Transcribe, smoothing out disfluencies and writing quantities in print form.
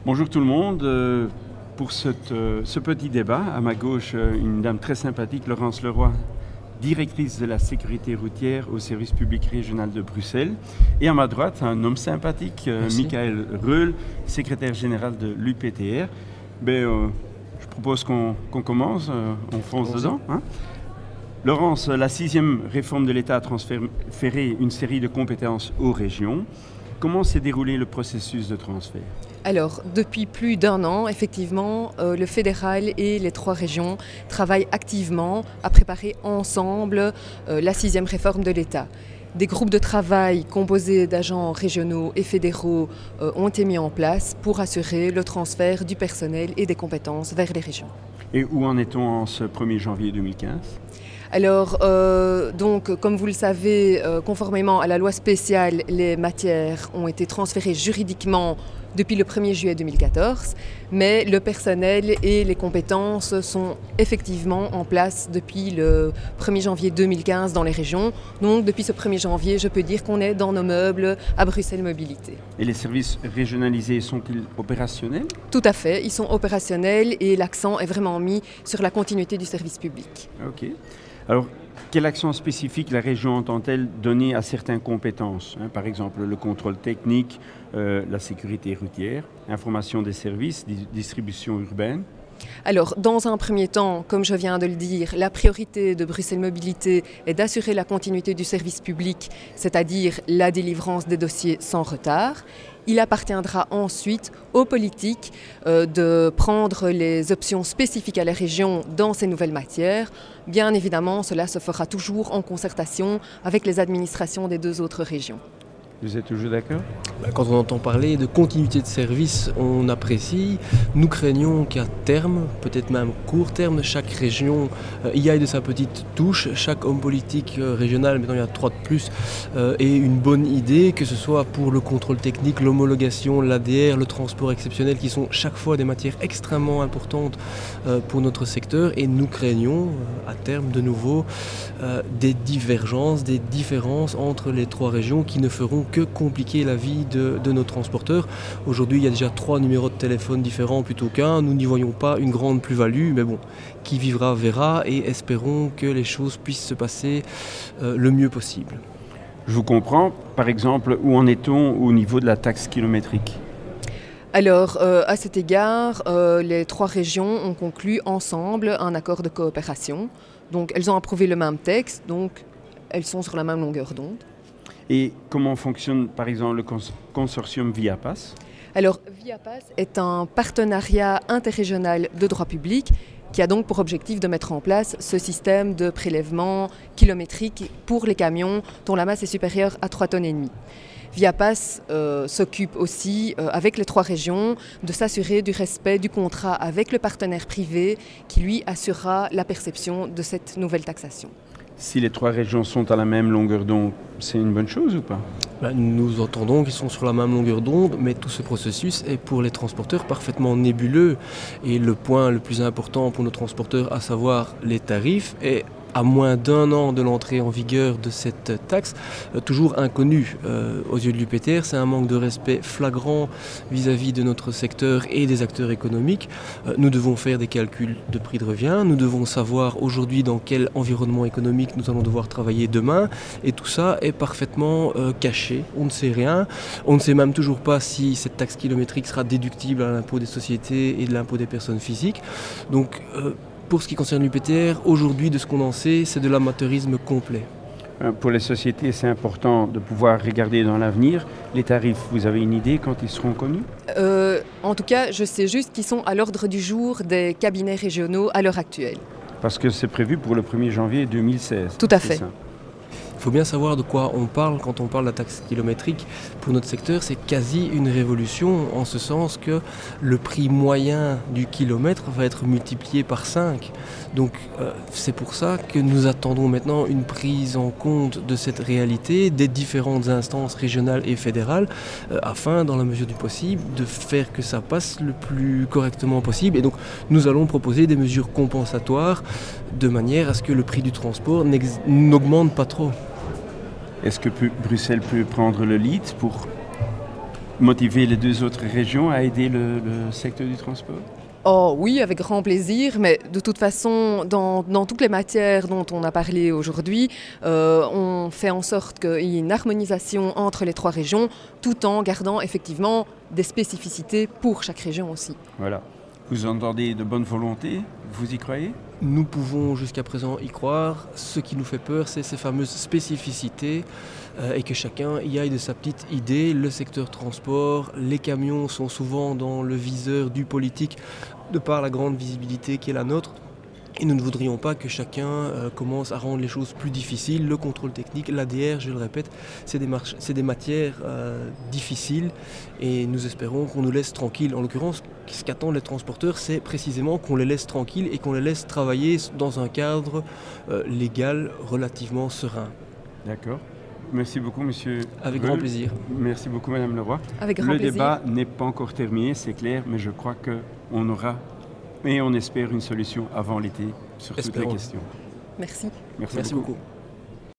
Bonjour tout le monde. Pour ce petit débat, à ma gauche, une dame très sympathique, Laurence Leroy, directrice de la sécurité routière au service public régional de Bruxelles. Et à ma droite, un homme sympathique, Michael Reul, secrétaire général de l'UPTR. Je propose qu'on commence, on fonce dedans. Hein. Laurence, la 6e réforme de l'État a transféré une série de compétences aux régions. Comment s'est déroulé le processus de transfert? Alors, depuis plus d'un an, effectivement, le fédéral et les 3 régions travaillent activement à préparer ensemble la 6e réforme de l'État. Des groupes de travail composés d'agents régionaux et fédéraux ont été mis en place pour assurer le transfert du personnel et des compétences vers les régions. Et où en est-on en ce 1er janvier 2015? Alors, comme vous le savez, conformément à la loi spéciale, les matières ont été transférées juridiquement depuis le 1er juillet 2014, mais le personnel et les compétences sont effectivement en place depuis le 1er janvier 2015 dans les régions. Donc, depuis ce 1er janvier, je peux dire qu'on est dans nos meubles à Bruxelles Mobilité. Et les services régionalisés sont-ils opérationnels? Tout à fait, ils sont opérationnels et l'accent est vraiment mis sur la continuité du service public. Ok. Alors, quel accent spécifique la région entend-elle donner à certaines compétences, par exemple le contrôle technique, la sécurité routière, information des services, distribution urbaine? Alors, dans un premier temps, comme je viens de le dire, la priorité de Bruxelles Mobilité est d'assurer la continuité du service public, c'est-à-dire la délivrance des dossiers sans retard. Il appartiendra ensuite aux politiques de prendre les options spécifiques à la région dans ces nouvelles matières. Bien évidemment, cela se fera toujours en concertation avec les administrations des 2 autres régions. Vous êtes toujours d'accord? Quand on entend parler de continuité de service, on apprécie. Nous craignons qu'à terme, peut-être même court terme, chaque région y aille de sa petite touche. Chaque homme politique régional, maintenant il y a 3 de plus, ait une bonne idée, que ce soit pour le contrôle technique, l'homologation, l'ADR, le transport exceptionnel, qui sont chaque fois des matières extrêmement importantes pour notre secteur. Et nous craignons, à terme de nouveau, des divergences, des différences entre les 3 régions qui ne feront que compliquer la vie de nos transporteurs. Aujourd'hui, il y a déjà 3 numéros de téléphone différents plutôt qu'un. Nous n'y voyons pas une grande plus-value, mais bon, qui vivra verra et espérons que les choses puissent se passer le mieux possible. Je vous comprends. Par exemple, où en est-on au niveau de la taxe kilométrique? Alors, à cet égard, les 3 régions ont conclu ensemble un accord de coopération. Donc, elles ont approuvé le même texte, donc elles sont sur la même longueur d'onde. Et comment fonctionne par exemple le consortium VIAPAS? Alors, VIAPAS est un partenariat interrégional de droit public qui a donc pour objectif de mettre en place ce système de prélèvement kilométrique pour les camions dont la masse est supérieure à 3,5 tonnes. VIAPAS s'occupe aussi, avec les 3 régions, de s'assurer du respect du contrat avec le partenaire privé qui, lui, assurera la perception de cette nouvelle taxation. Si les 3 régions sont à la même longueur d'onde, c'est une bonne chose ou pas? Nous entendons qu'ils sont sur la même longueur d'onde, mais tout ce processus est pour les transporteurs parfaitement nébuleux. Et le point le plus important pour nos transporteurs, à savoir les tarifs, est à moins d'1 an de l'entrée en vigueur de cette taxe, toujours inconnue aux yeux de l'UPTR. C'est un manque de respect flagrant vis-à-vis de notre secteur et des acteurs économiques. Nous devons faire des calculs de prix de revient, nous devons savoir aujourd'hui dans quel environnement économique nous allons devoir travailler demain, et tout ça est parfaitement caché. On ne sait rien, on ne sait même toujours pas si cette taxe kilométrique sera déductible à l'impôt des sociétés et de l'impôt des personnes physiques. Donc, pour ce qui concerne l'UPTR, aujourd'hui, de ce qu'on en sait, c'est de l'amateurisme complet. Pour les sociétés, c'est important de pouvoir regarder dans l'avenir. Les tarifs, vous avez une idée quand ils seront connus? En tout cas, je sais juste qu'ils sont à l'ordre du jour des cabinets régionaux à l'heure actuelle. Parce que c'est prévu pour le 1er janvier 2016. Tout à fait. Il faut bien savoir de quoi on parle quand on parle de la taxe kilométrique. Pour notre secteur, c'est quasi une révolution, en ce sens que le prix moyen du kilomètre va être multiplié par 5. Donc c'est pour ça que nous attendons maintenant une prise en compte de cette réalité des différentes instances régionales et fédérales, afin, dans la mesure du possible, de faire que ça passe le plus correctement possible. Et donc nous allons proposer des mesures compensatoires de manière à ce que le prix du transport n'augmente pas trop. Est-ce que Bruxelles peut prendre le lead pour motiver les 2 autres régions à aider le secteur du transport? Oh oui, avec grand plaisir, mais de toute façon, dans toutes les matières dont on a parlé aujourd'hui, on fait en sorte qu'il y ait une harmonisation entre les 3 régions, tout en gardant effectivement des spécificités pour chaque région aussi. Voilà. Vous entendez de bonne volonté? Vous y croyez? Nous pouvons jusqu'à présent y croire. Ce qui nous fait peur, c'est ces fameuses spécificités et que chacun y aille de sa petite idée. Le secteur transport, les camions sont souvent dans le viseur du politique de par la grande visibilité qui est la nôtre. Et nous ne voudrions pas que chacun commence à rendre les choses plus difficiles. Le contrôle technique, l'ADR, je le répète, c'est des matières difficiles et nous espérons qu'on nous laisse tranquilles. En l'occurrence, ce qu'attendent les transporteurs, c'est précisément qu'on les laisse tranquilles et qu'on les laisse travailler dans un cadre légal relativement serein. D'accord. Merci beaucoup, monsieur. Avec grand plaisir. Merci beaucoup, madame Leroy. Avec grand plaisir. Le débat n'est pas encore terminé, c'est clair, mais je crois qu'on aura, et on espère, une solution avant l'été sur toutes les questions. Merci. Merci beaucoup.